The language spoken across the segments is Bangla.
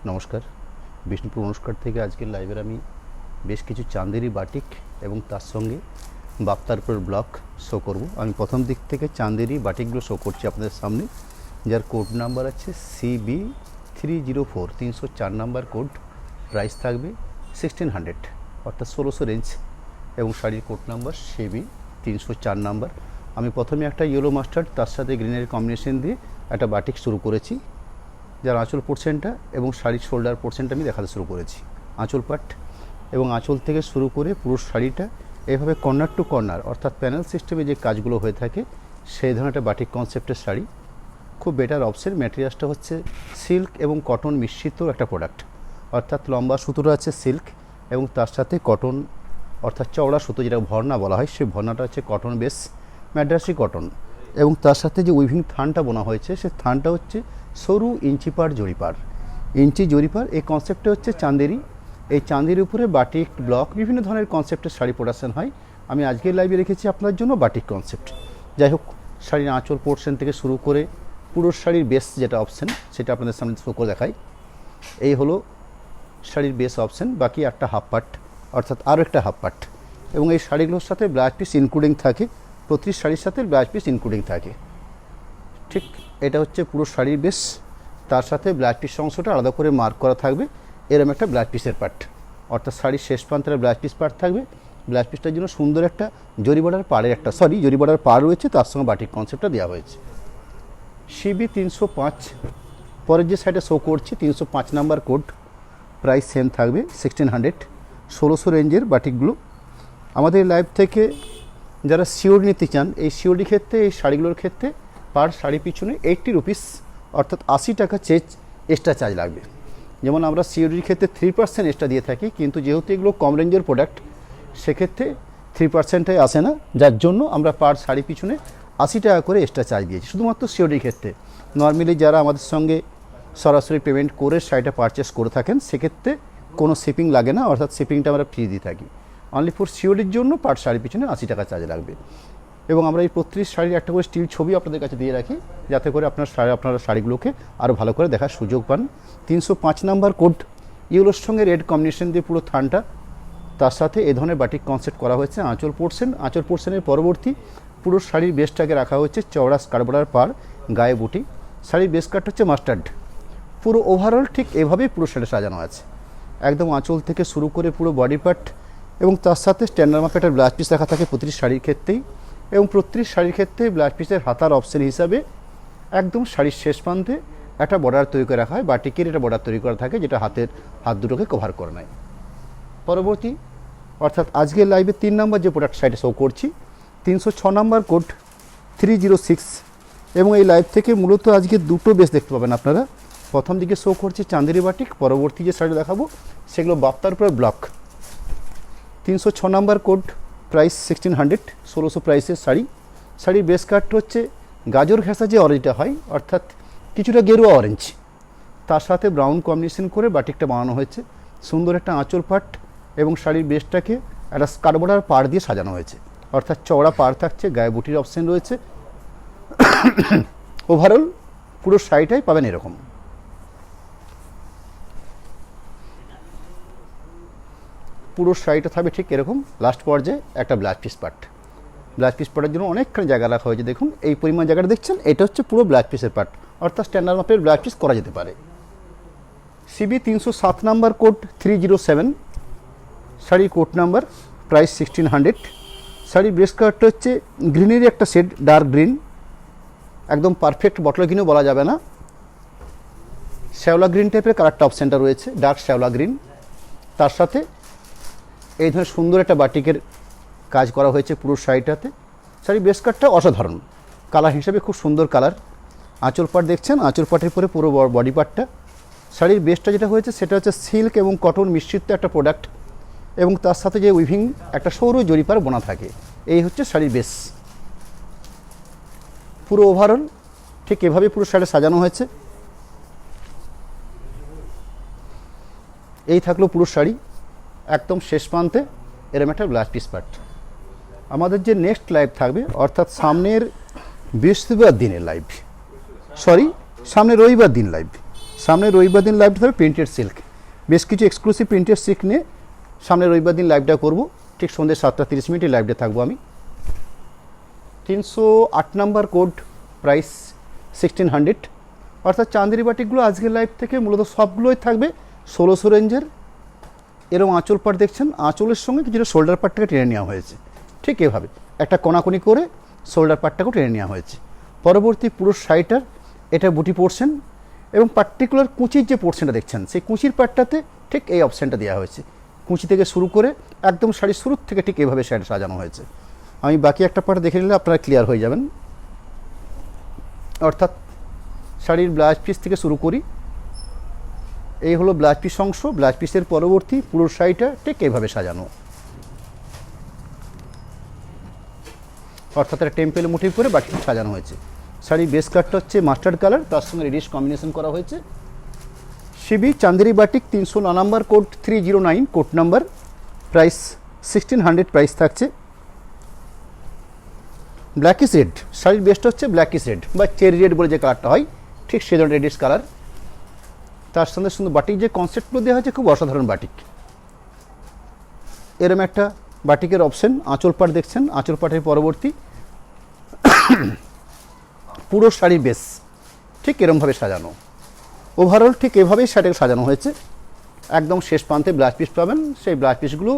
নমস্কার, বিষ্ণুপুর অনুষ্কার থেকে আজকের লাইভের আমি বেশ কিছু চাঁদেরি বাটিক এবং তার সঙ্গে বাপ্তারপুর ব্লক শো করব। আমি প্রথম দিক থেকে চাঁদেরি বাটিকগুলো শো করছি আপনাদের সামনে, যার কোড নাম্বার আছে CB304, 304 নাম্বার কোড। প্রাইস থাকবে 1600 অর্থাৎ 1600 রেঞ্জ, এবং শাড়ির কোড নাম্বার CB304 নাম্বার। আমি প্রথমে একটা ইয়েলো মাস্টার্ড তার সাথে গ্রিনের কম্বিনেশন দিয়ে একটা বাটিক শুরু করেছি, যার আঁচল পোর্শনটা এবং শাড়ির শোল্ডার পোর্শনটা আমি দেখাতে শুরু করেছি। আঁচল পাট এবং আঁচল থেকে শুরু করে পুরো শাড়িটা এভাবে কর্নার টু কর্নার অর্থাৎ প্যানেল সিস্টেমে যে কাজগুলো হয়ে থাকে সেই ধরনের একটা বাটিক কনসেপ্টের শাড়ি। খুব বেটার অপশন। ম্যাটেরিয়ালসটা হচ্ছে সিল্ক এবং কটন মিশ্রিত একটা প্রোডাক্ট, অর্থাৎ লম্বা সুতোটা আছে সিল্ক এবং তার সাথে কটন অর্থাৎ চওড়া সুতো যেটা ভর্না বলা হয়, সেই ভর্নাটা হচ্ছে কটন বেস ম্যাড্রাসি কটন, এবং তার সাথে যে উইভিং থানটা বোনা হয়েছে সেই থানটা হচ্ছে সরু ইঞ্চিপার জরিপার, ইঞ্চি জরিপার। এই কনসেপ্টটা হচ্ছে চাঁদেরি। এই চাঁদের উপরে বাটিক ব্লক বিভিন্ন ধরনের কনসেপ্টের শাড়ি প্রোডাকশন হয়। আমি আজকের লাইভে রেখেছি আপনার জন্য বাটিক কনসেপ্ট। যাই হোক, শাড়ির আঁচল পোর্শন থেকে শুরু করে পুরো শাড়ির বেস যেটা অপশন সেটা আপনাদের সামনে শো করে দেখাই। এই হলো শাড়ির বেস অপশন, বাকি একটা হাফ পার্ট অর্থাৎ আরও একটা হাফ পার্ট, এবং এই শাড়িগুলোর সাথে ব্লাউজ পিস ইনক্লুডিং থাকে। প্রতি শাড়ির সাথে ব্লাউজ পিস ইনক্লুডিং থাকে। ঠিক এটা হচ্ছে পুরো শাড়ির বেস, তার সাথে ব্লাউজ পিস অংশটা আলাদা করে মার্ক করা থাকবে এরকম একটা ব্লাউজ পিসের পার্ট, অর্থাৎ শাড়ির শেষ প্রান্তের ব্লাউজ পিস পার্ট থাকবে। ব্লাউজ পিসটার জন্য সুন্দর একটা জরি বর্ডার পাড়ের জরি বর্ডার পাড় রয়েছে, তার সঙ্গে বাটিক কনসেপ্টটা দেওয়া হয়েছে। CB305 পরের যে সাইডে শো করছি 305 নাম্বার কোড। প্রাইস সেম থাকবে 1600, 1600 রেঞ্জের বাটিকগুলো। আমাদের লাইভ থেকে যারা সিওরি নিতে চান, এই সিওরি ক্ষেত্রে এই শাড়িগুলোর ক্ষেত্রে পার শাড়ি পিছনে 80 রুপিস অর্থাৎ 80 টাকা এক্সট্রা চার্জ লাগবে। যেমন আমরা সিওরির ক্ষেত্রে 3% এক্সট্রা দিয়ে থাকি, কিন্তু যেহেতু এগুলো কম রেঞ্জের প্রোডাক্ট সেক্ষেত্রে 3%টাই আসে না, যার জন্য আমরা পার শাড়ি পিছনে 80 টাকা করে এক্সট্রা চার্জ দিয়েছি শুধুমাত্র সিওরির ক্ষেত্রে। নর্মালি যারা আমাদের সঙ্গে সরাসরি পেমেন্ট করে শাড়িটা পারচেস করে থাকেন সেক্ষেত্রে কোনো শিপিং লাগে না, অর্থাৎ শিপিংটা আমরা ফ্রি দিয়ে থাকি। অনলি ফর সিওরির জন্য পার শাড়ি পিছনে 80 টাকা চার্জ লাগবে। এবং আমরা এই প্রত্যেক শাড়ির একটা করে স্টিল ছবি আপনাদের কাছে দিয়ে রাখি, যাতে করে আপনারা শাড়িগুলোকে আরও ভালো করে দেখার সুযোগ পান। 305 নাম্বার কোড, ইয়েলোর সঙ্গে রেড কম্বিনেশন দিয়ে পুরো থানটা, তার সাথে এ ধরনের বাটিক কনসেপ্ট করা হয়েছে। আঁচল পোর্শনের পরবর্তী পুরো শাড়ির বেসটাকে রাখা হয়েছে চওড়া স্কার্ট বর্ডার পার, গায়ে বুটি। শাড়ির বেস কাট হচ্ছে মাস্টার্ড। পুরো ওভারঅল ঠিক এভাবেই পুরো শাড়ি সাজানো আছে, একদম আঁচল থেকে শুরু করে পুরো বডি পার্ট, এবং তার সাথে স্ট্যান্ডার্ড মার্কেটের ব্লাউজ পিস রাখা থাকে প্রতিটি শাড়ির ক্ষেত্রেই। এবং প্রতিটি শাড়ির ক্ষেত্রে ব্লাউজ পিসের হাতার অপশন হিসাবে একদম শাড়ির শেষ প্রান্তে একটা বর্ডার তৈরি করে রাখা হয়, বাটিকের একটা বর্ডার তৈরি করা থাকে যেটা হাত দুটোকে কভার করে নেয়। পরবর্তী অর্থাৎ আজকের লাইভে 3 নম্বর যে প্রোডাক্ট সাইডে শো করছি 306 নম্বর কোড 306, এবং এই লাইভ থেকে মূলত আজকে দুটো বেস দেখতে পাবেন আপনারা। প্রথম দিকে শো করছে চাঁদেরি বাটিক, পরবর্তী যে শাড়ি দেখাবো সেগুলো বাপ্তারপুর ব্লক। 306 নম্বর কোড, প্রাইস 1600, 1600 প্রাইসের শাড়ির বেস কাট হচ্ছে গাজর ঘেঁষা যে অরেঞ্জটা হয়, অর্থাৎ কিছুটা গেরুয়া অরেঞ্জ, তার সাথে ব্রাউন কম্বিনেশন করে বাটিকটা বানানো হয়েছে। সুন্দর একটা আঁচল পাট এবং শাড়ির বেসটাকে একটা স্কার্ট বর্ডার পাড় দিয়ে সাজানো হয়েছে, অর্থাৎ চওড়া পাড় থাকছে, গায়ে বুটির অপশন রয়েছে। ওভারঅল পুরো শাড়িটাই পাবেন এরকম। পুরো শাড়িটা থাকবে ঠিক এরকম। লাস্ট পর্যায়ে একটা ব্লাউজ পিস পার্টের জন্য অনেকখানি জায়গা রাখা হয়েছে। দেখুন এই পরিমাণ জায়গাটা দেখছেন, এটা হচ্ছে পুরো ব্লাউজ পিসের পার্ট, অর্থাৎ স্ট্যান্ডার্ড মাপের ব্লাউজ পিস করা যেতে পারে। CB307 নাম্বার কোড 307, শাড়ির কোড নাম্বার, প্রাইস 1600। শাড়ির বেস কালারটা হচ্ছে গ্রিনেরই একটা শেড, ডার্ক গ্রিন, একদম পারফেক্ট বটল গ্রিনও বলা যাবে না, শ্যাওলা গ্রিন টাইপের কালারটা অপশানটা রয়েছে, ডার্ক শ্যাওলা গ্রিন। তার সাথে এই ধরনের সুন্দর একটা বাটিকের কাজ করা হয়েছে পুরো শাড়িটাতে। শাড়ির বেস কাটটা অসাধারণ, কালার হিসেবে খুব সুন্দর কালার। আঁচল পাট দেখছেন, আঁচল পাটের পরে পুরো বডি পার্টটা। শাড়ির বেসটা যেটা হয়েছে সেটা হচ্ছে সিল্ক এবং কটন মিশ্রিত একটা প্রোডাক্ট, এবং তার সাথে যে উইভিং একটা সরু জরিপার বোনা থাকে। এই হচ্ছে শাড়ির বেস। পুরো ওভারঅল ঠিক এভাবে পুরো শাড়ি সাজানো হয়েছে। এই থাকলো পুরো শাড়ি, একদম শেষ প্রান্তে এরম একটা ব্লাউজ পিস পার্ট। আমাদের যে নেক্সট লাইভ থাকবে, অর্থাৎ সামনের বৃহস্পতিবার দিনের লাইভ, সামনের রবিবার দিন লাইভ, সামনে রবিবার দিন লাইভটা থাকবে প্রিন্টেড সিল্ক, বেশ কিছু এক্সক্লুসিভ প্রিন্টেড সিল্ক নিয়ে সামনে রবিবার দিন লাইভটা করব। ঠিক সন্ধ্যে 7:30 লাইভটা থাকবো আমি। 308 নাম্বার কোড, প্রাইস 1600। অর্থাৎ চাঁদেরি বাটিকগুলো আজকের লাইভ থেকে মূলত সবগুলোই থাকবে 1600 রেঞ্জের। এরকম আঁচল পাট দেখছেন, আঁচলের সঙ্গে কিছুটা শোল্ডার পাটটাকে টেনে নেওয়া হয়েছে, ঠিক এভাবে একটা কোনাকুনি করে শোল্ডার পাটটাকেও টেনে নেওয়া হয়েছে। পরবর্তী পুরো শাড়িটার এটা বুটি পোর্শন এবং পার্টিকুলার কুচির যে পোর্শনটা দেখছেন সেই কুচির পাটটাতে ঠিক এই অপশানটা দেওয়া হয়েছে। কুচি থেকে শুরু করে একদম শাড়ির শুরুর থেকে ঠিক এইভাবে শাড়িটা সাজানো হয়েছে। আমি বাকি একটা পার্ট দেখে নিলে আপনারা ক্লিয়ার হয়ে যাবেন। অর্থাৎ শাড়ির ব্লাউজ পিস থেকে শুরু করি, এই হলো ব্লাউজ পিস অংশ। ব্লাউজ পিসের পরবর্তী পুরো শাড়িটা ঠিক এইভাবে সাজানো, অর্থাৎ একটা টেম্পেল মোটিভ করে বাটিটা সাজানো হয়েছে। শাড়ির বেস কালারটা হচ্ছে মাস্টার্ড কালার, তার সঙ্গে রেডিশ কম্বিনেশন করা হয়েছে। CB Chanderi batik 309 number code 309 code number, price 1600 price থাকছে। ব্ল্যাকিস রেড, শাড়ির বেসটা হচ্ছে ব্ল্যাকিস রেড বা চেরি রেড বলে যে কালারটা হয়, ঠিক সে ধরনের রেডিশ কালার। তার সঙ্গে সুন্দর বাটিক যে কনসেপ্টগুলো দেওয়া হয়েছে খুব অসাধারণ বাটিক। এরম একটা বাটিকের অপশন। আঁচল পাট দেখছেন, আঁচল পাটের পরবর্তী পুরো শাড়ির বেস ঠিক এরমভাবে সাজানো। ওভারঅল ঠিক এভাবেই শাড়িটাকে সাজানো হয়েছে। একদম শেষ প্রান্তে ব্লাউজ পিস পাবেন, সেই ব্লাউজ পিসগুলো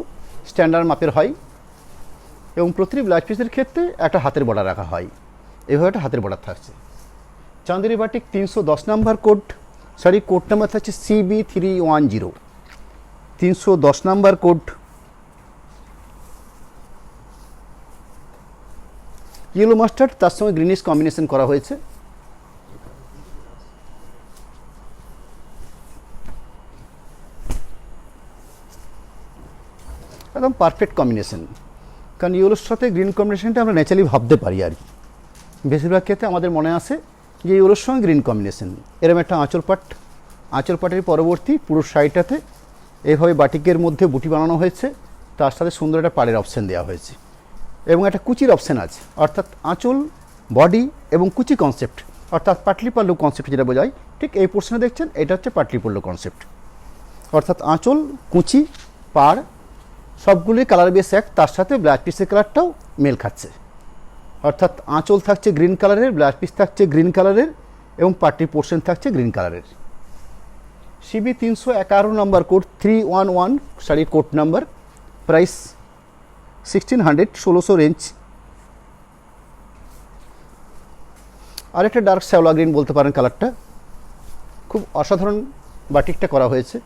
স্ট্যান্ডার্ড মাপের হয় এবং প্রতিটি ব্লাউজ পিসের ক্ষেত্রে একটা হাতের বর্ডার রাখা হয়। এভাবে একটা হাতের বর্ডার থাকছে। চাঁদেরি বাটিক 310 নাম্বার কোড, শাড়ির কোড নাম্বার থাকছে CB310। 310 number code, yellow mustard তার সঙ্গে গ্রিনিশ কম্বিনেশন করা হয়েছে। একদম পারফেক্ট কম্বিনেশন, কারণ ইয়েলোর সাথে গ্রিন কম্বিনেশনটা আমরা ন্যাচারালি ভাবতে পারি আর কি। বেশিরভাগ ক্ষেত্রে আমাদের মনে আসে যে ইয়েলোর সঙ্গে গ্রিন কম্বিনেশন। এরম একটা আঁচল পাট, আঁচল পাটের পরবর্তী পুরো শাড়িটাতে এইভাবে বাটিকের মধ্যে বুটি বানানো হয়েছে, তার সাথে সুন্দর একটা পাড়ের অপশান দেওয়া হয়েছে এবং একটা কুচির অপশান আছে। অর্থাৎ আঁচল, বডি এবং কুচি কনসেপ্ট, অর্থাৎ পাটলি পাল্লু কনসেপ্ট যেটা বোঝায়, ঠিক এই পোর্শনে দেখছেন এটা হচ্ছে পাটলি পাল্লু কনসেপ্ট। অর্থাৎ আঁচল, কুচি, পাড় সবগুলোই কালার বেস এক, তার সাথে ব্লাউজ পিসের কালারটাও মেল খাচ্ছে। অর্থাৎ আঁচল থাকছে গ্রিন কালারের, ব্লাউজ পিস থাকছে গ্রিন কালারের এবং পাটলি পোর্শন থাকছে গ্রিন কালারের। CB 311 নাম্বার কোড 311 শাড়ির কোড নাম্বার, প্রাইস 1600 1600 রেঞ্জ। আর একটা ডার্ক শ্যাওলা গ্রিন বলতে পারেন কালারটা, খুব অসাধারণ বাটিকটা করা হয়েছে।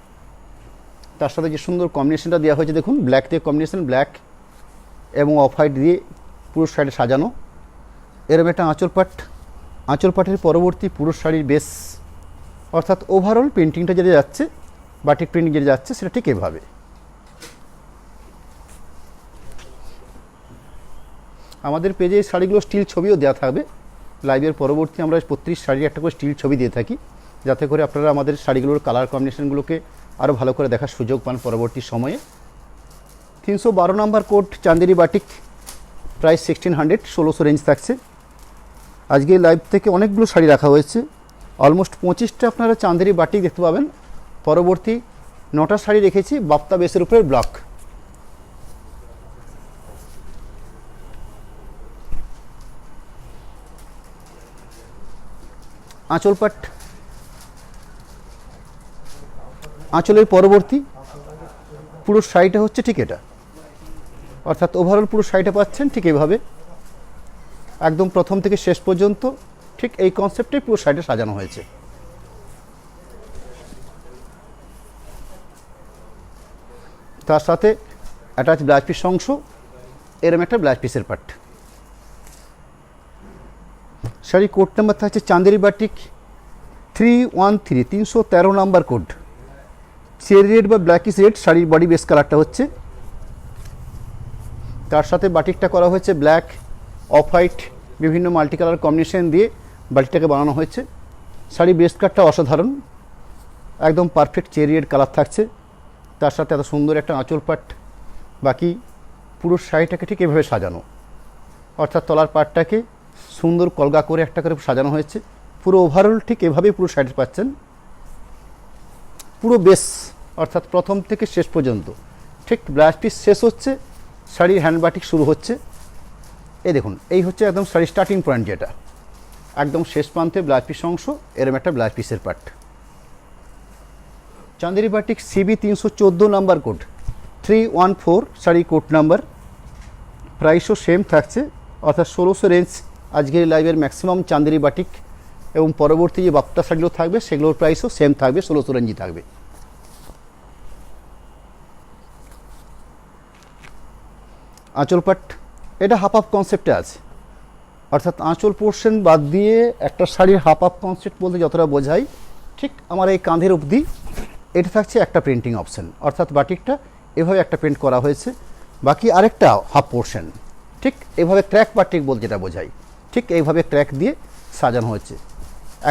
তার সাথে যে সুন্দর কম্বিনেশনটা দেওয়া হয়েছে দেখুন, ব্ল্যাক দিয়ে কম্বিনেশন, ব্ল্যাক এবং অফ হোয়াইট দিয়ে পুরো শাড়ি সাজানো। এরকম একটা আঁচল পাট, আঁচল পাটের পরবর্তী পুরো শাড়ির বেস, অর্থাৎ ওভারঅল পেন্টিংটা যেটা যাচ্ছে, বাটিক প্রিন্টিং যেটা যাচ্ছে সেটা ঠিক এভাবে। আমাদের পেজে এই শাড়িগুলো স্টিল ছবিও দেওয়া থাকবে। লাইভের পরবর্তী আমরা প্রত্যেক শাড়ির একটা করে স্টিল ছবি দিয়ে থাকি, যাতে করে আপনারা আমাদের শাড়িগুলোর কালার কম্বিনেশনগুলোকে আরও ভালো করে দেখার সুযোগ পান পরবর্তী সময়ে। 312 number code Chanderi batik, price 1600 1600 range থাকছে। আজকে লাইভ থেকে অনেকগুলো শাড়ি রাখা হয়েছে, অলমোস্ট 25টা আপনারা চাঁদেরি বাটিক দেখতে পাবেন। পরবর্তী 9টা শাড়ি রেখেছি বাপ্তা বেসের উপরে ব্লক। আঁচল পাট, আঁচলের পরবর্তী পুরো শাড়িটা হচ্ছে ঠিক এটা, অর্থাৎ ওভারঅল পুরো শাড়িটা পাচ্ছেন ঠিক এইভাবে, একদম প্রথম থেকে শেষ পর্যন্ত ঠিক এই কনসেপ্টে পুরো শাড়িটা সাজানো হয়েছে। তার সাথে অ্যাটাচ ব্লাউজ পিস অংশ, এরম একটা ব্লাউজ পিসের পার্ট। শাড়ি কোড নাম্বার থাকছে Chanderi batik 313 313 number code, cherry red বা ব্ল্যাকিস রেড শাড়ির বডি বেস কালারটা হচ্ছে। তার সাথে বাটিকটা করা হয়েছে ব্ল্যাক, অফ হোয়াইট, বিভিন্ন মাল্টি কালার কম্বিনেশন দিয়ে বাটিকটাকে বানানো হয়েছে। শাড়ির বেস কালারটা অসাধারণ, একদম পারফেক্ট চেরি রেড কালার থাকছে। তার সাথে এত সুন্দর একটা আঁচল পাট, বাকি পুরো শাড়িটাকে ঠিক এভাবে সাজানো, অর্থাৎ তলার পাটটাকে সুন্দর কলগা করে একটা করে সাজানো হয়েছে। পুরো ওভারঅল ঠিক এভাবেই পুরো শাড়ি পাচ্ছেন। পুরো বেস অর্থাৎ প্রথম থেকে শেষ পর্যন্ত ঠিক ব্লাউজ পিস শেষ হচ্ছে, শাড়ির হ্যান্ড বাটিক শুরু হচ্ছে। এই দেখুন, এই হচ্ছে একদম শাড়ির স্টার্টিং পয়েন্ট, যেটা একদম শেষ প্রান্তে ব্লাউজ পিস অংশ, এরম একটা ব্লাউজ পিসের part. Chanderi batik CB 314 number code 314 sari code number. প্রাইসও সেম থাকছে, অর্থাৎ 1600 রেঞ্জ আজকের লাইভের ম্যাক্সিমাম চাঁদেরি বাটিক, এবং পরবর্তী যে বাপ্তা শাড়িগুলো থাকবে সেগুলোর প্রাইসও সেম থাকবে, 1600 রেঞ্জই থাকবে। আঁচল পাট এটা হাফ হাফ কনসেপ্টে আছে, অর্থাৎ আঁচল পোর্শন বাদ দিয়ে একটা শাড়ির হাফ হাফ কনসেপ্ট বলতে যতটা বোঝাই, ঠিক আমার এই কাঁধের অবধি এটা থাকছে একটা প্রিন্টিং অপশন, অর্থাৎ বাটিকটা এভাবে একটা প্রিন্ট করা হয়েছে, বাকি আরেকটা হাফ পোর্শন ঠিক এভাবে ক্র্যাক বাটিক বলতে যেটা বোঝাই, ঠিক এইভাবে ক্র্যাক দিয়ে সাজানো হয়েছে।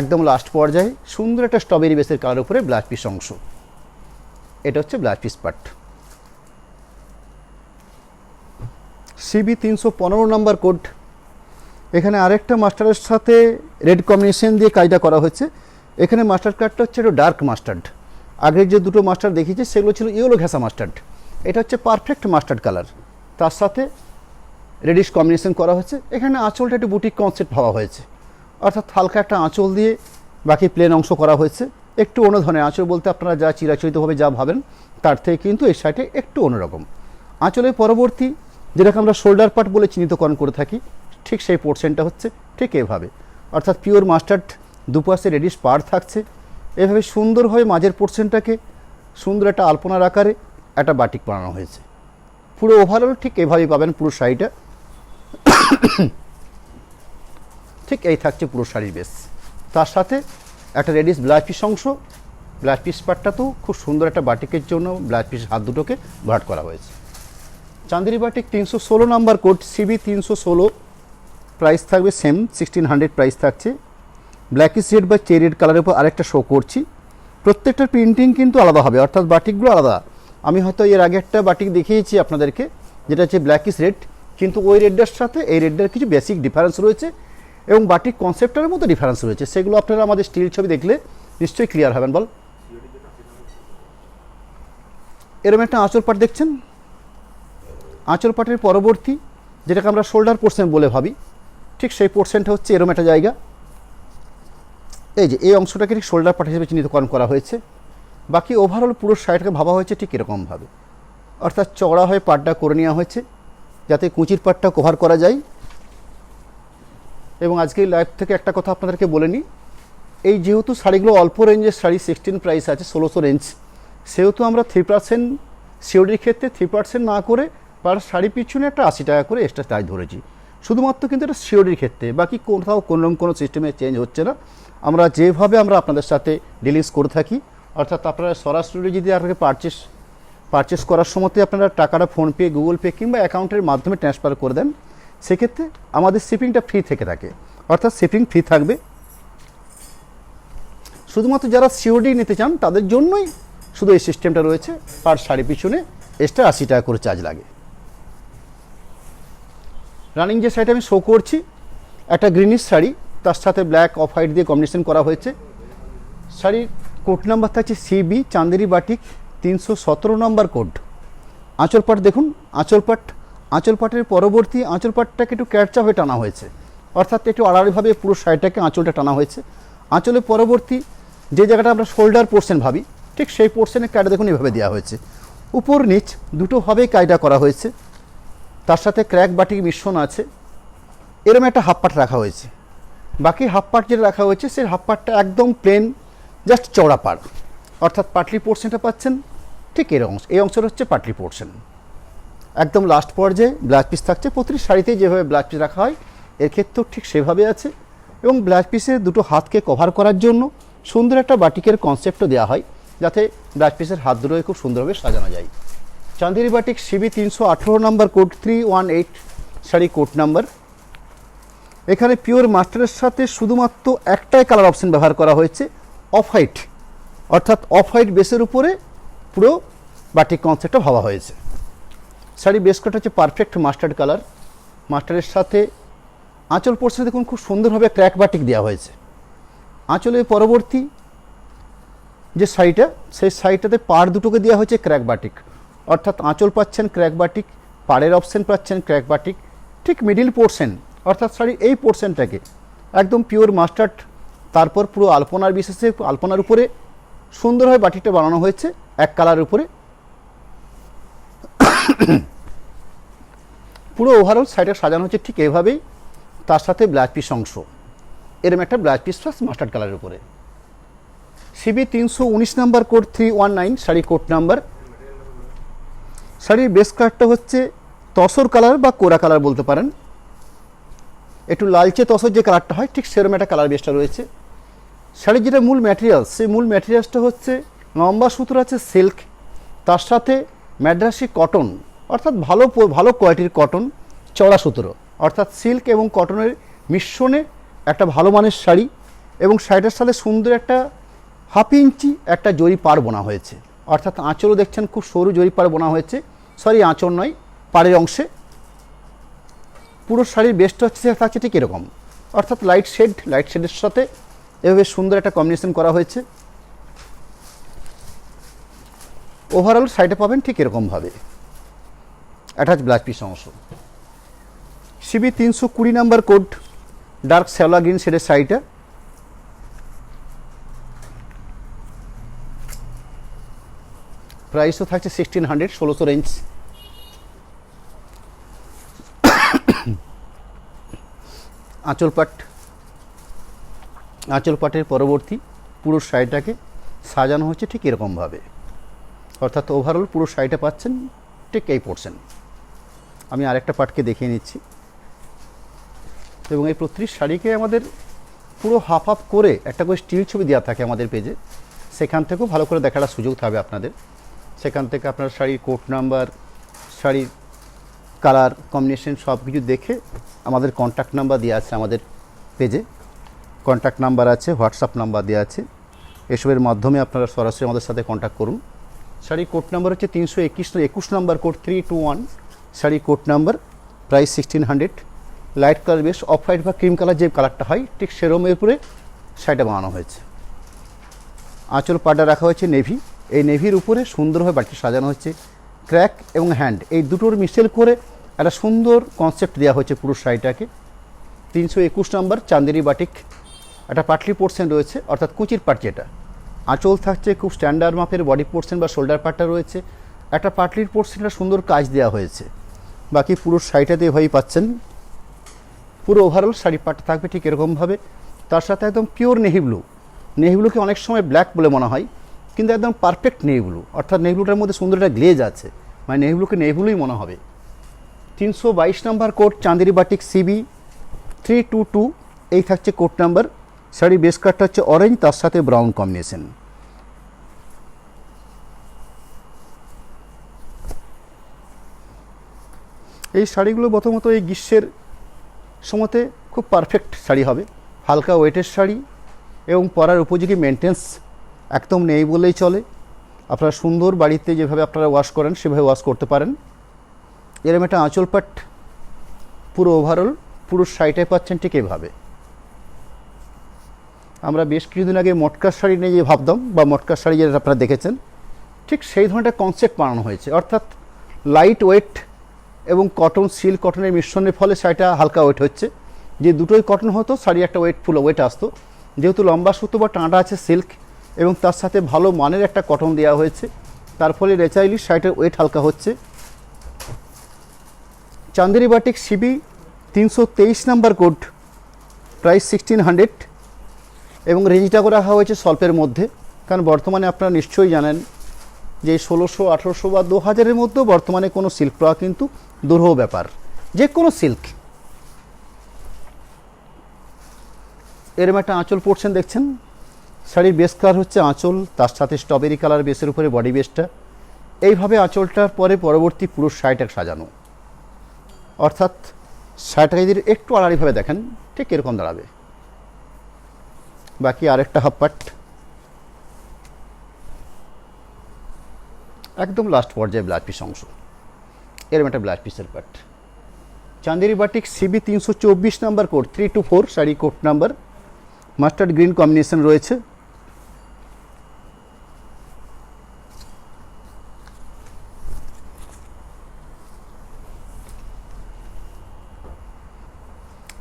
একদম লাস্ট পর্যায়ে সুন্দর একটা স্ট্রবেরি বেসের কালার উপরে ব্লাউজ পিস অংশ, এটা হচ্ছে blouse piece part. CB 315 number code. এখানে আরেকটা মাস্টারের সাথে রেড কম্বিনেশন দিয়ে কাজটা করা হয়েছে। এখানে মাস্টার্ড কার্ডটা হচ্ছে একটু ডার্ক মাস্টার্ড, আগের যে দুটো মাস্টার দেখিয়েছি সেগুলো ছিল ইয়েলো ঘেঁষা মাস্টার্ড, এটা হচ্ছে পারফেক্ট মাস্টার্ড কালার, তার সাথে রেডিশ কম্বিনেশন করা হয়েছে। এখানে আঁচলটা একটু বুটিক কনসেপ্ট ভাবা হয়েছে, অর্থাৎ হালকা একটা আঁচল দিয়ে বাকি প্লেন অংশ করা হয়েছে। একটু অন্য ধরনের আঁচল বলতে আপনারা যা চিরাচরিতভাবে যা ভাবেন তার থেকে কিন্তু এই সাইডে একটু অন্যরকম। আঁচলের পরবর্তী যেটাকে আমরা শোল্ডার পার্ট বলে চিহ্নিতকরণ করে থাকি, ঠিক সেই পোর্শনটা হচ্ছে ঠিক এভাবে, অর্থাৎ পিওর মাস্টার্ড, দুপাশে রেডিশ পার্ট থাকছে। এভাবে সুন্দরভাবে মাঝের পোর্শনটাকে সুন্দর একটা আলপনার আকারে একটা বাটিক বানানো হয়েছে। পুরো ওভারঅল ঠিক এভাবেই পাবেন পুরো শাড়িটা, ঠিক এই থাকছে পুরো শাড়ির বেস। তার সাথে একটা রেডিশ ব্লাউজ পিস অংশ, ব্লাউজ পিস পার্টটা তো খুব সুন্দর একটা বাটিকের জন্য ব্লাউজ পিস হাত দুটোকে ভাট করা হয়েছে। Chanderi batik 316 number code CB 316, price থাকবে সেম 1600 প্রাইস থাকছে। ব্ল্যাকিশ রেড বা চেরি রেড কালারের উপর আরেকটা শো করছি। প্রত্যেকটার প্রিন্টিং কিন্তু আলাদা হবে, অর্থাৎ বাটিকগুলো আলাদা। আমি হয়তো এর আগে একটা বাটিক দেখিয়েছি আপনাদেরকে, যেটা হচ্ছে ব্ল্যাকিশ রেড, কিন্তু ওই রেডটার সাথে এই রেডটার কিছু বেসিক ডিফারেন্স রয়েছে এবং বাটিক কনসেপ্টের মতো ডিফারেন্স রয়েছে, সেগুলো আপনারা আমাদের স্টিল ছবি দেখলে নিশ্চয়ই ক্লিয়ার হবেন। বল, এরকম একটা আঁচল পাট দেখছেন, আঁচল পাটের পরবর্তী যেটাকে আমরা শোল্ডার পোর্শন বলে ভাবি, ঠিক সেই পোর্শনটা হচ্ছে এরকম একটা জায়গা। এই যে এই অংশটাকে ঠিক শোল্ডার পার্ট হিসেবে চিহ্নিতকরণ করা হয়েছে। বাকি ওভারঅল পুরো শাড়িটাকে ভাবা হয়েছে ঠিক এরকমভাবে, অর্থাৎ চওড়া হয়ে পাটটা করে নেওয়া হয়েছে যাতে কুচির পাটটা কভার করা যায়। এবং আজকের লাইভ থেকে একটা কথা আপনাদেরকে বলে নিই, এই যেহেতু শাড়িগুলো অল্প রেঞ্জের শাড়ি, 16 প্রাইস আছে 1600 রেঞ্জ, সেহেতু আমরা 3% সিওডির ক্ষেত্রে 3% না করে পার শাড়ি পিছনে একটা 80 টাকা করে এক্সট্রা চার্জ ধরেছি, শুধুমাত্র কিন্তু এটা সিওডির ক্ষেত্রে। বাকি কোথাও কোনো সিস্টেমে চেঞ্জ হচ্ছে না। আমরা যেভাবে আমরা আপনাদের সাথে ডিলিংস করে থাকি, অর্থাৎ আপনারা সরাসরি যদি আপনাকে পারচেস করার সময়তে আপনারা টাকাটা ফোনপে, গুগল পে কিংবা অ্যাকাউন্টের মাধ্যমে ট্রান্সফার করে দেন, সেক্ষেত্রে আমাদের শিপিংটা ফ্রি থেকে থাকে, অর্থাৎ শিপিং ফ্রি থাকবে। শুধুমাত্র যারা সিওডি নিতে চান তাদের জন্যই শুধু এই সিস্টেমটা রয়েছে, পার শাড়ি পিছনে এক্সট্রা 80 টাকা করে চার্জ লাগে। রানিং যে শাড়িটা আমি শো করছি একটা গ্রিনিশ শাড়ি, তার সাথে ব্ল্যাক অফ হোয়াইট দিয়ে কম্বিনেশন করা হয়েছে। শাড়ির কোড নাম্বার থাকছে CB চাঁদেরি বাটিক 317 নম্বর কোড। আঁচল পাট দেখুন, আঁচল পাটের পরবর্তী আঁচল পাটটাকে একটু ক্যাটচা হয়ে টানা হয়েছে, অর্থাৎ একটু আড়াআড়িভাবে পুরো শাড়িটাকে আঁচলটা টানা হয়েছে। আঁচলের পরবর্তী যে জায়গাটা আমরা শোল্ডার পোর্শন ভাবি, ঠিক সেই পোর্শনের কাজটা দেখুন এভাবে দেওয়া হয়েছে, উপর নিচ দুটোভাবেই কাজটা করা হয়েছে। তার সাথে ক্র্যাক বাটিক মিশ্রণ আছে। এরকম একটা হাফ পাট রাখা হয়েছে। বাকি হাফ পাট যেটা রাখা হয়েছে সেই হাফ পাটটা একদম প্লেন, জাস্ট চওড়া পাড়, অর্থাৎ পাটলি পোর্শনটা পাচ্ছেন ঠিক এর অংশ। এই অংশটা হচ্ছে পাটলি পোর্শন। একদম লাস্ট পর্যায়ে ব্লাউজ পিস থাকছে। প্রতিটি শাড়িতেই যেভাবে ব্লাউজ পিস রাখা হয় এর ক্ষেত্রেও ঠিক সেভাবে আছে, এবং ব্লাউজ পিসের দুটো হাতকে কভার করার জন্য সুন্দর একটা বাটিকের কনসেপ্টও দেওয়া হয়, যাতে ব্লাউজ পিসের হাত দুটোকে খুব সুন্দরভাবে সাজানো যায়। চাঁদেরি বাটিক CB 318 নম্বর কোড 318 শাড়ি কোড নাম্বার। এখানে পিওর মাস্টারের সাথে শুধুমাত্র একটাই কালার অপশন ব্যবহার করা হয়েছে, অফ হোয়াইট, অর্থাৎ অফ হোয়াইট বেসের উপরে পুরো বাটিক কনসেপ্টটা ভাবা হয়েছে। শাড়ি বেস কটা হচ্ছে পারফেক্ট মাস্টার্ড কালার। মাস্টারের সাথে আঁচল পোর্শনে দেখুন খুব সুন্দরভাবে ক্র্যাক বাটিক দেওয়া হয়েছে। আঁচলের পরবর্তী যে শাড়িটা, সেই শাড়িটাতে পাড় দুটোকে দেওয়া হয়েছে ক্র্যাক বাটিক, অর্থাৎ আঁচল পাচ্ছেন ক্র্যাক বাটিক, পাড়ের অপশন পাচ্ছেন ক্র্যাক বাটিক, ঠিক মিডিল পোর্শন অর্থাৎ শাড়ির এই পোর্শনটাকে একদম পিওর মাস্টার্ড, তারপর পুরো আলপনার বিশেষে আলপনার উপরে সুন্দরভাবে বাটিকটা বানানো হয়েছে এক কালারের উপরে। পুরো ওভারঅল শাড়িটা সাজানো হচ্ছে ঠিক এভাবেই, তার সাথে ব্লাউজ পিস অংশ, এরম একটা ব্লাউজ পিস প্লাস মাস্টার্ড কালারের উপরে। CB 319 number code 319 sari code number. শাড়ির বেস কালারটা হচ্ছে তসর কালার বা কোরা কালার বলতে পারেন, একটু লালচে তসর যে কালারটা হয় ঠিক সেরকম একটা কালার বেসটা রয়েছে। শাড়ির যেটা মূল ম্যাটেরিয়ালস, সেই মূল ম্যাটেরিয়ালসটা হচ্ছে লম্বা সুতোর আছে সিল্ক, তার সাথে ম্যাড্রাসি কটন অর্থাৎ ভালো কোয়ালিটির কটন, চড়া সুতোর অর্থাৎ সিল্ক এবং কটনের মিশ্রণে একটা ভালো মানের শাড়ি, এবং শাড়িটার সাথে সুন্দর একটা 1/2 ইঞ্চি একটা জরি পাড় বোনা হয়েছে, অর্থাৎ আঁচলও দেখছেন খুব সরু জরি পাড় বোনা হয়েছে, সরি আঁচল নয় পাড়ের অংশে। পুরো শাড়ির বেস্টটা হচ্ছে থাকছে ঠিক এরকম, অর্থাৎ লাইট শেডের সাথে এভাবে সুন্দর একটা কম্বিনেশন করা হয়েছে। ওভারঅল শাড়িটা পাবেন ঠিক এরকমভাবে, অ্যাটাচ ব্লাউজ পিস অংশ। সিবি 320 নাম্বার কোড ডার্ক শ্যাওলা গ্রিন শেডের শাড়িটা। প্রাইসও থাকছে 1600, 1600 রেঞ্জ। আঁচল পাটের পরবর্তী পুরো শাড়িটাকে সাজানো হচ্ছে ঠিক এরকমভাবে, অর্থাৎ ওভারঅল পুরো শাড়িটা পাচ্ছেন ঠিক এই পোর্শন। আমি আরেকটা পাটকে দেখিয়ে নিচ্ছি, এবং এই প্রতিটি শাড়িকে আমাদের পুরো হাফ করে একটা করে স্টিল ছবি দেওয়া থাকে আমাদের পেজে, সেখান থেকেও ভালো করে দেখার সুযোগ থাকবে আপনাদের। সেখান থেকে আপনার শাড়ির কোড নাম্বার, শাড়ির কালার কম্বিনেশন সব কিছু দেখে আমাদের কন্ট্যাক্ট নাম্বার দেওয়া আছে আমাদের পেজে, কন্ট্যাক্ট নাম্বার আছে, হোয়াটসঅ্যাপ নাম্বার দেওয়া আছে, এসবের মাধ্যমে আপনারা সরাসরি আমাদের সাথে কন্ট্যাক্ট করুন। শাড়ির কোড নাম্বার হচ্ছে 321 নাম্বার কোড 321 শাড়ির code number. Price 1600। Light colour বেশ অফ হোয়াইট বা ক্রিম কালার যে কালারটা হয় ঠিক সেরমের উপরে শাড়িটা বানানো হয়েছে। আঁচল পাড়টা রাখা হয়েছে নেভি, এই নেভির উপরে সুন্দরভাবে বাটি সাজানো হচ্ছে ক্র্যাক এবং হ্যান্ড, এই দুটোর মিশেল করে একটা সুন্দর কনসেপ্ট দেওয়া হয়েছে পুরো শাড়িটাকে। 321 নাম্বার চান্দেরি বাটিক, একটা পাটলি পোর্শন রয়েছে অর্থাৎ কুচির পাট যেটা। আঁচল থাকছে খুব স্ট্যান্ডার্ড মাপের, বডি পোর্শন বা শোল্ডার পাটটা রয়েছে, একটা পাটলির পোর্শনটা সুন্দর কাজ দেওয়া হয়েছে। বাকি পুরো শাড়িটাতে এভাবেই পাচ্ছেন। পুরো ওভারঅল শাড়ি পাটটা থাকবে ঠিক এরকমভাবে, তার সাথে একদম পিওর নেভি ব্লু। নেভি ব্লুকে অনেক সময় ব্ল্যাক বলে মনে হয়, কিন্তু একদম পারফেক্ট নেভি ব্লু, অর্থাৎ নেভি ব্লুটার মধ্যে সুন্দর একটা গ্লেজ আছে, মানে নেভি ব্লুকে নেভি ব্লুই মনে হবে। 322 number code Chanderi batik CB 322, এই থাকছে কোড নাম্বার। শাড়ির বেস কালারটা হচ্ছে অরেঞ্জ, তার সাথে ব্রাউন কম্বিনেশন। এই শাড়িগুলো প্রথমত এই গ্রীষ্মের সময়তে খুব পারফেক্ট শাড়ি হবে, হালকা ওয়েটের শাড়ি এবং পরার উপযোগী মেনটেন্স একদম নেই বললেই চলে। আপনারা সুন্দর বাড়িতে যেভাবে আপনারা ওয়াশ করেন সেভাবে ওয়াশ করতে পারেন। এরকম একটা আঁচল পাট পুরো ওভারঅল পুরো শাড়িটাই পাচ্ছেন ঠিক এভাবে। আমরা বেশ কিছুদিন আগে মটকার শাড়ি নিয়ে যে ভাবতাম, বা মটকার শাড়ি যেটা আপনারা দেখেছেন, ঠিক সেই ধরনের কনসেপ্ট বানানো হয়েছে, অর্থাৎ লাইট ওয়েট এবং কটন সিল্ক কটনের মিশ্রণের ফলে শাড়িটা হালকা ওয়েট হচ্ছে। যে দুটোই কটন হতো শাড়ি একটা ফুল ওয়েট আসতো, যেহেতু লম্বা সুতো বা টাঁটা আছে সিল্ক এবং তার সাথে ভালো মানের একটা কটন দেওয়া হয়েছে, তার ফলে ন্যাচারালি শাড়িটার ওয়েট হালকা হচ্ছে। Chanderi batik CB 323 number code, price 1600, এবং রেঞ্জটা করে রাখা হয়েছে স্বল্পের মধ্যে, কারণ বর্তমানে আপনারা নিশ্চয়ই জানেন যে 1600, 1800 বা 2000-এর মধ্যেও বর্তমানে কোনো সিল্ক পাওয়া কিন্তু দুরূহ ব্যাপার, যে কোনো সিল্ক। এরম একটা আঁচল পড়ছেন দেখছেন, শাড়ির বেস কালার হচ্ছে আঁচল, তার সাথে স্ট্রবেরি কালার বেসের উপরে বডি বেসটা। এইভাবে আঁচলটার পরে পরবর্তী পুরো শাড়িটা সাজানো, অর্থাৎ শাড়িটাকে যদি একটু আড়াআড়িভাবে দেখেন ঠিক এরকম দাঁড়াবে। বাকি আরেকটা হাফ পাট, একদম লাস্ট পর্যায়ে ব্লাউজ পিস অংশ, এরকম একটা ব্লাউজ পিসের পাট। Chanderi batik CB 324 number code 324 sari code number, mustard green combination রয়েছে।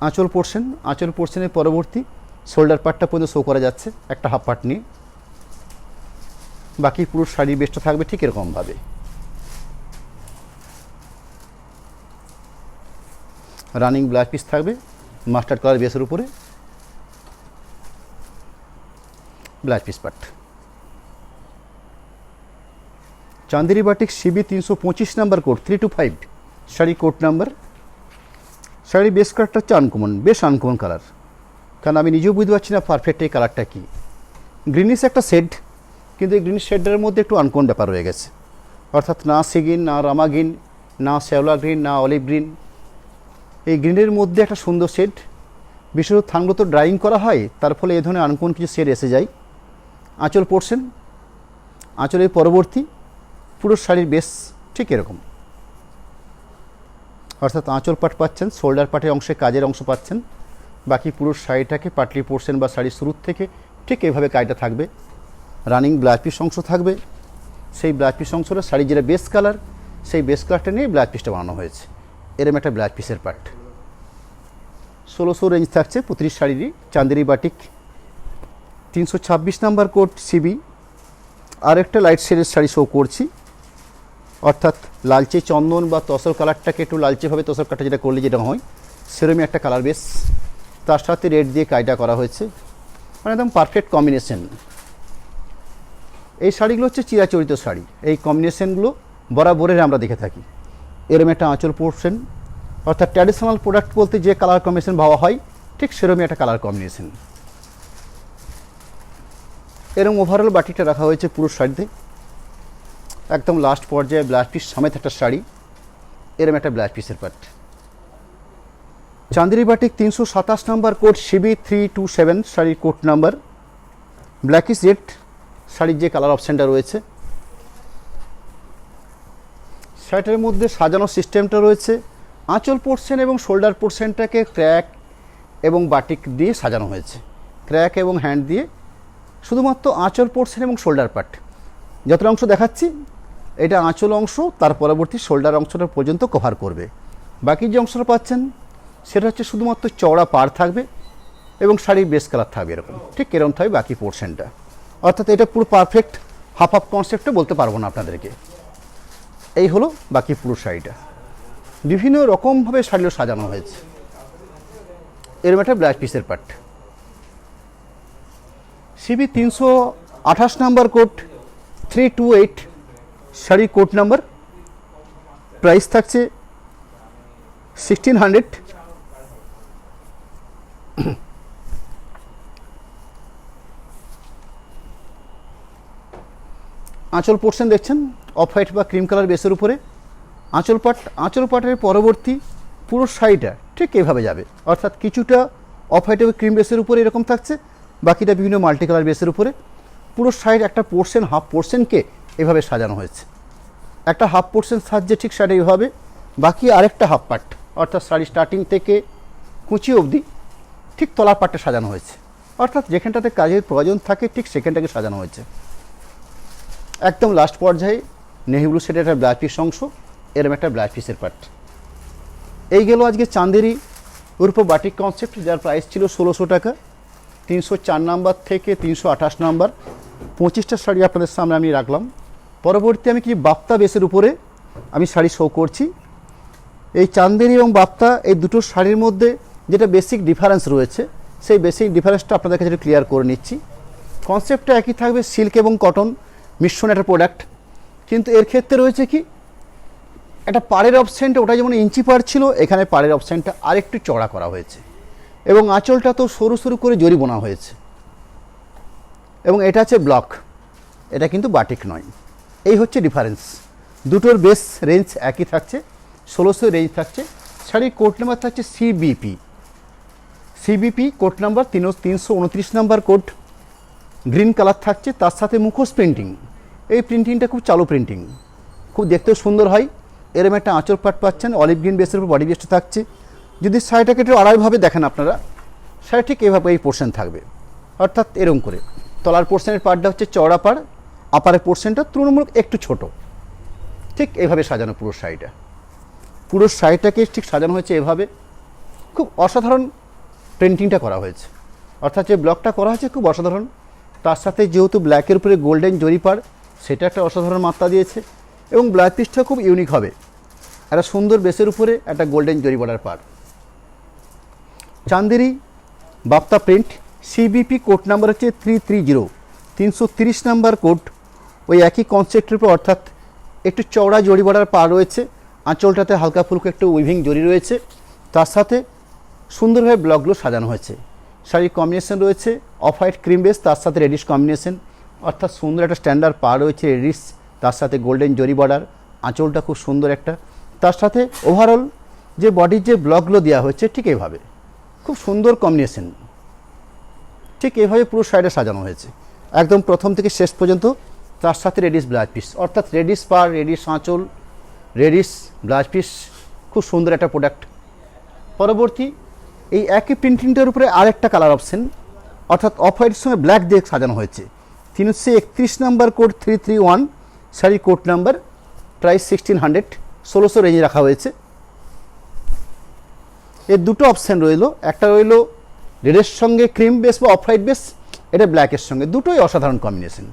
আঁচল পোর্শনের পরবর্তী শোল্ডার পার্টটা পর্যন্ত শো করা যাচ্ছে একটা হাফ পার্ট নিয়ে। বাকি পুরো শাড়ির বেসটা থাকবে ঠিক এরকমভাবে। রানিং ব্লাউজ পিস থাকবে মাস্টার্ড কালার বেসের উপরে, blouse piece part. Chanderi batik CB 325 number code 325 sari code number. শাড়ির বেস কালারটা হচ্ছে আনকমন, বেশ আনকমন কালার, কারণ আমি নিজেও বুঝতে পারছি না পারফেক্ট এই কালারটা কী। গ্রিনিশ একটা শেড, কিন্তু এই গ্রিনিশ শেডের মধ্যে একটু আনকমন ব্যাপার রয়ে গেছে, অর্থাৎ না সি গ্রিন, না রামা গ্রিন, না শ্যাওলা গ্রিন, না অলিভ গ্রিন। এই গ্রিনের মধ্যে একটা সুন্দর শেড, বিশেষত থানগুলো তো ড্রাইং করা হয়, তার ফলে এই ধরনের আনকমন কিছু শেড এসে যায়। আঁচল পোর্শন, আঁচলের পরবর্তী পুরো শাড়ির বেস ঠিক এরকম, অর্থাৎ আঁচল পাট পাচ্ছেন, শোল্ডার পাটের অংশে কাজের অংশ পাচ্ছেন। বাকি পুরো শাড়িটাকে পাটলি পোর্শন বা শাড়ির শুরুর থেকে ঠিক এইভাবে কাজটা থাকবে। রানিং ব্লাউজ পিস অংশ থাকবে, সেই ব্লাউজ পিস অংশটা শাড়ির যেটা বেস কালার, সেই বেস কালারটা নিয়ে ব্লাউজ পিসটা বানানো হয়েছে। এরম একটা ব্লাউজ পিসের পার্ট। 1600 রেঞ্জ থাকছে প্রতিটি শাড়িরই। Chanderi batik 326 number code CB। আর একটা লাইট শেডের শাড়ি শো করছি, অর্থাৎ লালচে চন্দন বা তসর কালারটাকে একটু লালচেভাবে তসর কাটা যেটা করলে যেটা হয়, সেরকমই একটা কালার বেস, তার সাথে রেড দিয়ে কাজটা করা হয়েছে, মানে একদম পারফেক্ট কম্বিনেশন। এই শাড়িগুলো হচ্ছে চিরাচরিত শাড়ি, এই কম্বিনেশনগুলো বরাবরের আমরা দেখে থাকি। এরম একটা আঁচল পোর্শন, অর্থাৎ ট্র্যাডিশনাল প্রোডাক্ট বলতে যে কালার কম্বিনেশন ভাবা হয় ঠিক সেরকমই একটা কালার কম্বিনেশন। এরম ওভারঅল বাটিকটা রাখা হয়েছে পুরো শাড়িতে, একদম লাস্ট পর্যায়ে ব্লাউজ পিস সমেত একটা শাড়ি। এরম একটা ব্লাউজ পিসের part. Chanderi batik 327 number code CB 327 শাড়ির কোড নাম্বার। ব্ল্যাকিশ রেড শাড়ির যে কালার অপশানটা রয়েছে, শাড়িটার মধ্যে সাজানোর সিস্টেমটা রয়েছে আঁচল পোর্শন এবং শোল্ডার পোর্শনটাকে ক্র্যাক এবং বাটিক দিয়ে সাজানো হয়েছে। ক্র্যাক এবং হ্যান্ড দিয়ে শুধুমাত্র আঁচল পোর্শন এবং শোল্ডার পার্ট যতটা অংশ দেখাচ্ছি, এটা আঁচল অংশ, তার পরবর্তী শোল্ডার অংশটা পর্যন্ত কভার করবে। বাকি যে অংশটা পাচ্ছেন সেটা হচ্ছে শুধুমাত্র চওড়া পাড় থাকবে এবং শাড়ির বেস কালার থাকবে এরকম, ঠিক এরকম থাকবে বাকি পোর্শনটা। অর্থাৎ এটা পুরো পারফেক্ট হাফ হাফ কনসেপ্টে বলতে পারবো না আপনাদেরকে। এই হলো বাকি পুরো শাড়িটা, বিভিন্ন রকমভাবে শাড়িও সাজানো হয়েছে। এরকম একটা ব্লাউজ পিসের part. CB 328 number code 328 sari code number. Price থাকছে 1600। আঁচল পোর্শন দেখছেন অফ হোয়াইট বা ক্রিম কালার বেসের উপরে। আঁচল পাটের পরবর্তী পুরো শাড়িটা ঠিক এইভাবে যাবে, অর্থাৎ কিছুটা অফ হোয়াইট এবং ক্রিম বেসের উপরে এরকম থাকছে, বাকিটা বিভিন্ন মাল্টি কালার বেসের উপরে। পুরো শাড়ির একটা পোর্শন, হাফ পোর্শনকে এভাবে সাজানো হয়েছে। একটা হাফ পোর্শন সাজছে ঠিক শাড়ি এইভাবে, বাকি আরেকটা হাফ পার্ট, অর্থাৎ শাড়ি স্টার্টিং থেকে কুচি অবধি ঠিক তলার পাটটা সাজানো হয়েছে, অর্থাৎ যেখানটাতে কাজের প্রয়োজন থাকে ঠিক সেখানটাকে সাজানো হয়েছে। একদম লাস্ট পর্যায়ে নেভি ব্লু শেডের একটা ব্লাউজ পিস অংশ, এরম একটা ব্লাউজ পিসের পার্ট। এই গেল আজকে চান্দেরি উর্ফ বাটিক কনসেপ্ট, যার প্রাইস ছিল 1600 টাকা। 304 নাম্বার থেকে 328 নাম্বার 25টা শাড়ি আপনাদের সামনে আমি রাখলাম। পরবর্তী আমি কি বাপ্তা বেসের উপরে আমি শাড়ি শো করছি। এই চান্দেরি এবং বাপ্তা এই দুটো শাড়ির মধ্যে যেটা বেসিক ডিফারেন্স রয়েছে, সেই বেসিক ডিফারেন্সটা আপনাদের কাছে ক্লিয়ার করে নিচ্ছি। কনসেপ্টটা একই থাকবে, সিল্ক এবং কটন মিশ্রণ একটা প্রোডাক্ট, কিন্তু এর ক্ষেত্রে রয়েছে কি একটা পাড়ের অপশানটা, ওটা যেমন ইঞ্চি পাড় ছিল, এখানে পাড়ের অপশানটা আরেকটু চড়া করা হয়েছে এবং আঁচলটা তো সরু সরু করে জরি বোনা হয়েছে এবং এটা আছে ব্লক, এটা কিন্তু বাটিক নয়। এই হচ্ছে ডিফারেন্স। দুটোর বেস রেঞ্জ একই থাকছে, 1600 রেঞ্জ থাকছে। শাড়ির কোড নাম্বার থাকছে CBP code number 329 number code. Green colour থাকছে, তার সাথে মুখোশ প্রিন্টিং। এই প্রিন্টিংটা খুব চালু প্রিন্টিং, খুব দেখতেও সুন্দর হয়। এরম একটা আঁচল পাট পাচ্ছেন, অলিভ গ্রিন বেসের উপর বডি বেসটা থাকছে। যদি শাড়িটাকে একটু আড়াইভাবে দেখেন আপনারা, শাড়ি ঠিক এইভাবে এই পোর্শন থাকবে, অর্থাৎ এরম করে তলার পোর্শনের পার্টটা হচ্ছে চওড়া পাড়, আপারের পোর্শনটা তুলনামূলক একটু ছোট, ঠিক এইভাবে সাজানো পুরো শাড়িটা। পুরো শাড়িটাকে ঠিক সাজানো হয়েছে এভাবে। খুব অসাধারণ প্রিন্টিংটা করা হয়েছে, অর্থাৎ যে ব্লকটা করা হয়েছে খুব অসাধারণ। তার সাথে যেহেতু ব্ল্যাকের উপরে গোল্ডেন জরি পাড়, সেটা একটা অসাধারণ মাত্রা দিয়েছে এবং ব্লাউজ পিসটা খুব ইউনিক হবে, একটা সুন্দর বেসের উপরে একটা গোল্ডেন জরি বর্ডার পাড়। চান্দেরি বাপ্তা প্রিন্ট, সিবিপি কোড নাম্বার হচ্ছে 330, 330 নাম্বার কোড। ওই একই কনসেপ্টের উপর, অর্থাৎ একটু চওড়া জরি বর্ডার পাড় রয়েছে, আঁচলটাতে হালকা ফুলকা একটু উইভিং জরি রয়েছে, তার সাথে সুন্দরভাবে ব্লকগুলো সাজানো হয়েছে। শাড়ির কম্বিনেশন রয়েছে অফ হোয়াইট ক্রিম বেস, তার সাথে রেডিশ কম্বিনেশন, অর্থাৎ সুন্দর একটা স্ট্যান্ডার্ড পাড় রয়েছে রেডিশ, তার সাথে গোল্ডেন জরি বর্ডার, আঁচলটা খুব সুন্দর একটা, তার সাথে ওভারঅল যে বডির যে ব্লকগুলো দেওয়া হয়েছে ঠিক এইভাবে খুব সুন্দর কম্বিনেশন, ঠিক এইভাবে পুরো সাইডে সাজানো হয়েছে একদম প্রথম থেকে শেষ পর্যন্ত। তার সাথে রেডিশ ব্লাউজ পিস, অর্থাৎ রেডিশ পাড়, রেডিশ আঁচল, রেডিশ ব্লাউজ পিস, খুব সুন্দর একটা প্রোডাক্ট। পরবর্তী এই একই প্রিন্টিংটার উপরে আরেকটা কালার অপশন, অর্থাৎ অফ হোয়াইটের সঙ্গে ব্ল্যাক দিয়ে সাজানো হয়েছে। 331 number code 331, sari code number, price 1600, 1600 রেঞ্জে রাখা হয়েছে। এর দুটো অপশান রইল, একটা রইল রেডের সঙ্গে ক্রিম বেস বা অফ হোয়াইট বেস, এটা ব্ল্যাকের সঙ্গে, দুটোই অসাধারণ কম্বিনেশন।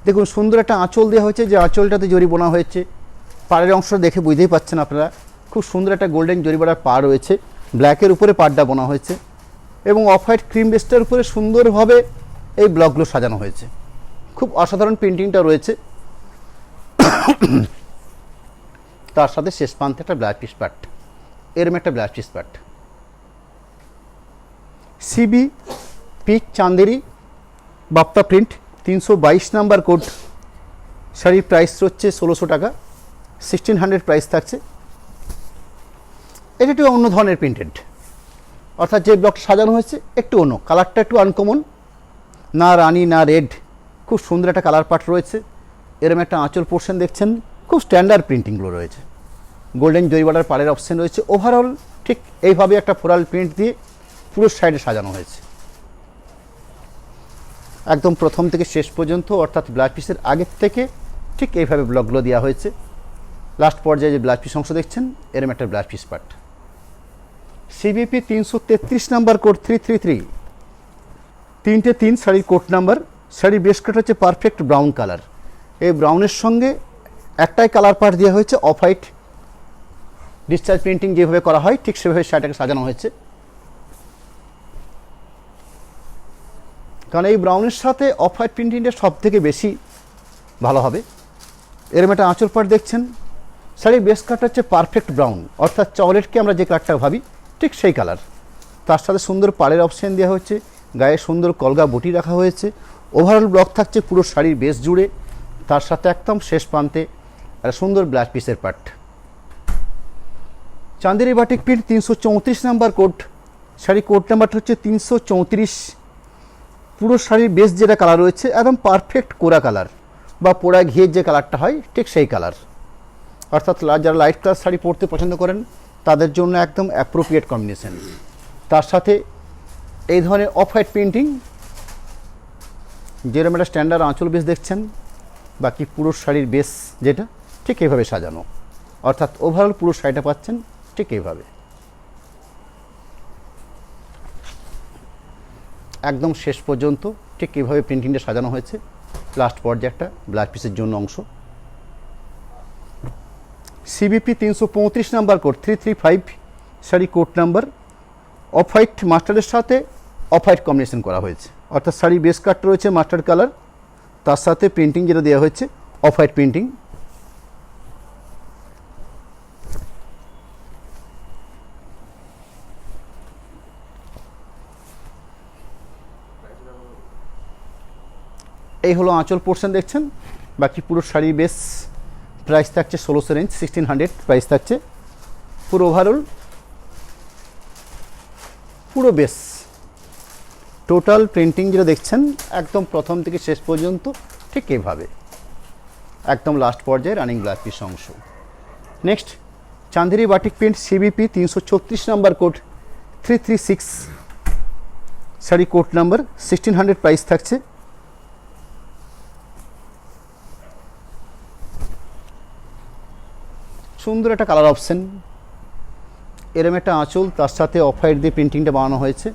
দেখুন সুন্দর একটা আঁচল দেওয়া হয়েছে, যে আঁচলটাতে জরি বোনা হয়েছে, পাড়ের অংশটা দেখে বুঝতেই পাচ্ছেন আপনারা, খুব সুন্দর একটা গোল্ডেন জরি বর্ডার পাড় রয়েছে, ব্ল্যাকের উপরে পাড়টা বোনা হয়েছে এবং অফ হোয়াইট ক্রিম বেসটার উপরে সুন্দরভাবে এই ব্লকগুলো সাজানো হয়েছে, খুব অসাধারণ প্রিন্টিংটা রয়েছে। তার সাথে শেষ প্রান্তে একটা ব্লাউজ পিস পার্ট, এরম একটা ব্লাউজ পিস পার্ট। সিবি পিক চান্দেরি বাপ্তা প্রিন্ট, 322 নাম্বার কোড, শাড়ির প্রাইস হচ্ছে 1600 টাকা, 1600 প্রাইস থাকছে। এটা একটু অন্য ধরনের প্রিন্টেড, অর্থাৎ যে ব্লকটা সাজানো হয়েছে একটু অন্য, কালারটা একটু আনকমন, না রানি না রেড, খুব সুন্দর একটা কালার পার্ট রয়েছে। এরম একটা আঁচল পোর্শন দেখছেন, খুব স্ট্যান্ডার্ড প্রিন্টিংগুলো রয়েছে, গোল্ডেন জরি বর্ডার পাড়ের অপশন রয়েছে। ওভারঅল ঠিক এইভাবে একটা ফ্লোরাল প্রিন্ট দিয়ে পুরো সাইডে সাজানো হয়েছে একদম প্রথম থেকে শেষ পর্যন্ত, অর্থাৎ ব্লাউজ পিসের আগের থেকে ঠিক এইভাবে ব্লকগুলো দেওয়া হয়েছে। লাস্ট পর্যায়ে যে ব্লাউজ পিস অংশ দেখছেন, এরম একটা blouse piece part. CBP 333 number code 333, 3-3 শাড়ির কোড নাম্বার, শাড়ির বেস কাট হচ্ছে পারফেক্ট ব্রাউন কালার। এই ব্রাউনের সঙ্গে একটাই কালার পার্ট দেওয়া হয়েছে অফ হোয়াইট, ডিসচার্জ প্রিন্টিং যেভাবে করা হয় ঠিক সেভাবে শাড়িটাকে সাজানো হয়েছে। কারণ এই ব্রাউনের সাথে অফ হোয়াইট প্রিন্টিংটা সব থেকে বেশি ভালো হবে। এরম একটা আঁচল পার্ট দেখছেন, শাড়ির বেস কাট হচ্ছে পারফেক্ট ব্রাউন, অর্থাৎ চকলেটকে আমরা যে কালারটা ভাবি ঠিক সেই কালার। তার সাথে সুন্দর পাড়ের অপশান দেওয়া হচ্ছে, গায়ে সুন্দর কলগা বুটি রাখা হয়েছে, ওভারঅল ব্লক থাকছে পুরো শাড়ির বেস জুড়ে, তার সাথে একদম শেষ প্রান্তে একটা সুন্দর ব্লাউজ পিসের part. Chanderi batik print 334 number code, sari code নাম্বারটা হচ্ছে 334। পুরো শাড়ির বেস যেটা কালার রয়েছে একদম পারফেক্ট কোরা কালার বা পোড়া ঘিয়ের যে কালারটা হয় ঠিক সেই কালার, অর্থাৎ যারা লাইট কালার শাড়ি পরতে পছন্দ করেন তাদের জন্য একদম অ্যাপ্রোপ্রিয়েট কম্বিনেশন। তার সাথে এই ধরনের অফ হোয়াইট প্রিন্টিং, যেরকম একটা স্ট্যান্ডার্ড আঁচল বেস দেখছেন, বাকি পুরো শাড়ির বেস যেটা ঠিক এইভাবে সাজানো, অর্থাৎ ওভারঅল পুরো শাড়িটা পাচ্ছেন ঠিক এইভাবে একদম শেষ পর্যন্ত ঠিক এইভাবে প্রিন্টিংটা সাজানো হয়েছে। লাস্ট পর্যায়ে একটা ব্লাউজ পিসের জন্য অংশ। CBP 335 number code 335, sari code number, off white মাস্টার্ডের সাথে অফ হোয়াইট কম্বিনেশন করা হয়েছে, অর্থাৎ শাড়ি বেস কাটটা রয়েছে মাস্টার্ড কালার, তার সাথে প্রিন্টিং যেটা দেওয়া হয়েছে অফ হোয়াইট প্রিন্টিং। এই হলো আঁচল পোর্শন দেখছেন, বাকি পুরো শাড়ি বেস প্রাইস থাকছে 1600 রেঞ্জ, 1600 প্রাইস থাকছে। পুরো ওভারঅল পুরো বেস টোটাল প্রিন্টিং যেটা দেখছেন একদম প্রথম থেকে শেষ পর্যন্ত ঠিক এইভাবে একদম লাস্ট পর্যায়ে রানিং ব্লাউজ পিস অংশ। Next Chanderi batik print CBP 334 number code 336, sari code number, 1600 price থাকছে। সুন্দর একটা কালার অপশন, এরম একটা আঁচল, তার সাথে অফ হোয়াইট দিয়ে প্রিন্টিংটা বানানো হয়েছে,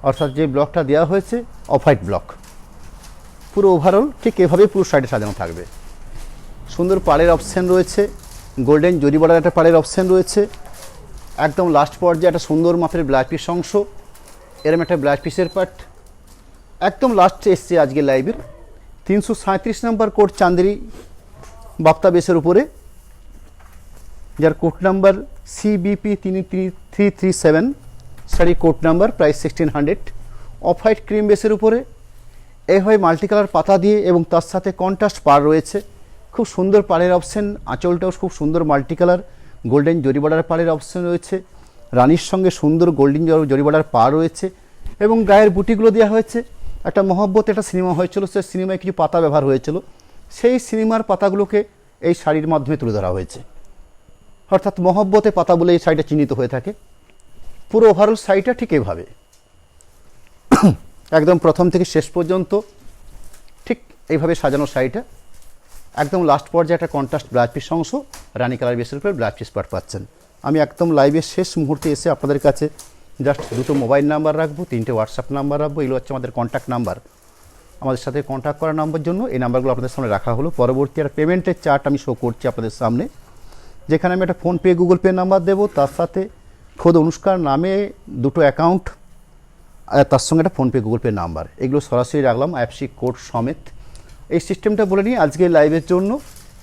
অর্থাৎ যে ব্লকটা দেওয়া হয়েছে অফ হোয়াইট ব্লক। পুরো ওভারঅল ঠিক এভাবেই পুরো শাড়িটা সাজানো থাকবে। সুন্দর পাড়ের অপশান রয়েছে, গোল্ডেন জরি বর্ডার একটা পাড়ের অপশান রয়েছে। একদম লাস্ট পর্যায়ে একটা সুন্দর মাপের ব্লাউজ পিস অংশ, এরম একটা ব্লাউজ পিসের পার্ট। একদম লাস্টে এসছে আজকে লাইভের 337 নম্বর কোড চান্দেরি বাপ্তা বেসের উপরে, যার code number CBP 337, sari code number, price 1600। Off white cream বেসের উপরে এইভাবে মাল্টি কালার পাতা দিয়ে এবং তার সাথে কন্ট্রাস্ট পাড় রয়েছে। খুব সুন্দর পাড়ের অপশান, আঁচলটাও খুব সুন্দর multi colour golden zari border পাড়ের অপশান রয়েছে। রানীর সঙ্গে সুন্দর গোল্ডেন জরি বর্ডার পা রয়েছে এবং গায়ের বুটিগুলো দেওয়া হয়েছে। একটা মহব্বত একটা সিনেমা হয়েছিল, সেই সিনেমায় কিছু পাতা ব্যবহার হয়েছিল, সেই সিনেমার পাতাগুলোকে এই শাড়ির মাধ্যমে তুলে ধরা হয়েছে। অর্থাৎ মহব্বতে পাতা বলে এই শাড়িটা চিহ্নিত হয়ে থাকে। পুরো ওভারঅল শাড়িটা ঠিক এইভাবে একদম প্রথম থেকে শেষ পর্যন্ত ঠিক এইভাবে সাজানো শাড়িটা। একদম লাস্ট পর্যায়ে একটা কন্ট্রাস্ট ব্লাউজ পিস অংশ, রানী কালার বেসের উপরে ব্লাউজ পিস পার্ট পাচ্ছেন। আমি একদম লাইভের শেষ মুহূর্তে এসে আপনাদের কাছে জাস্ট দুটো মোবাইল নাম্বার রাখবো, 3টে হোয়াটসঅ্যাপ নাম্বার রাখবো। এগুলো হচ্ছে আমাদের কন্ট্যাক্ট নাম্বার। আমাদের সাথে কন্ট্যাক্ট করার নাম্বার জন্য এই নাম্বারগুলো আপনাদের সামনে রাখা হলো। পরবর্তী একটা পেমেন্টের চার্ট আমি শো করছি আপনাদের সামনে, যেখানে আমি একটা ফোনপে গুগল পে নাম্বার দেবো, তার সাথে খোদ অনুষ্কার নামে দুটো অ্যাকাউন্ট, তার সঙ্গে একটা ফোনপে গুগল পে নাম্বার, এগুলো সরাসরি রাখলাম আইএফসি কোড সমেত। এই সিস্টেমটা বলে নিই আজকে লাইভের জন্য।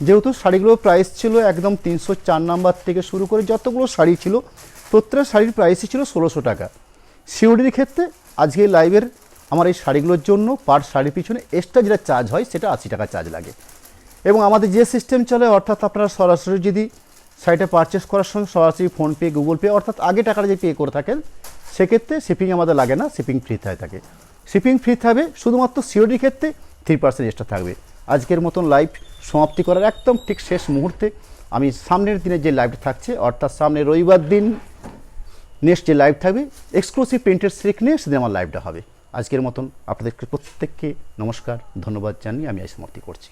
যেহেতু শাড়িগুলোর প্রাইস ছিল একদম 304 নাম্বার থেকে শুরু করে যতগুলো শাড়ি ছিল, প্রত্যেকটা শাড়ির প্রাইসই ছিল 1600 টাকা। সিওডির ক্ষেত্রে আজকে লাইভের আমার এই শাড়িগুলোর জন্য পার শাড়ির পিছনে এক্সট্রা যেটা চার্জ হয় সেটা 80 টাকা চার্জ লাগে। এবং আমাদের যে সিস্টেম চলে, অর্থাৎ আপনারা সরাসরি যদি শাড়িটা পারচেস করার সঙ্গে সরাসরি ফোনপে গুগল পে অর্থাৎ আগে টাকাটা যে পে করে থাকেন, সেক্ষেত্রে শিপিং আমাদের লাগে না, শিপিং ফ্রি থাকে। শিপিং ফ্রি থাকবে শুধুমাত্র সিওডির ক্ষেত্রে 3% এক্সট্রা থাকবে। আজকের মতন লাইভ সমাপ্তি করার একদম ঠিক শেষ মুহূর্তে আমি সামনের দিনে যে লাইভটা থাকছে, অর্থাৎ সামনে রবিবার দিন নেক্সট যে লাইভ থাকবে এক্সক্লুসিভ প্রিন্টেড সিল্ক নিয়ে, সেদিন আমার লাইভটা হবে। আজকের মতন আপনাদেরকে প্রত্যেককে নমস্কার, ধন্যবাদ জানিয়ে আমি সমাপ্তি করছি।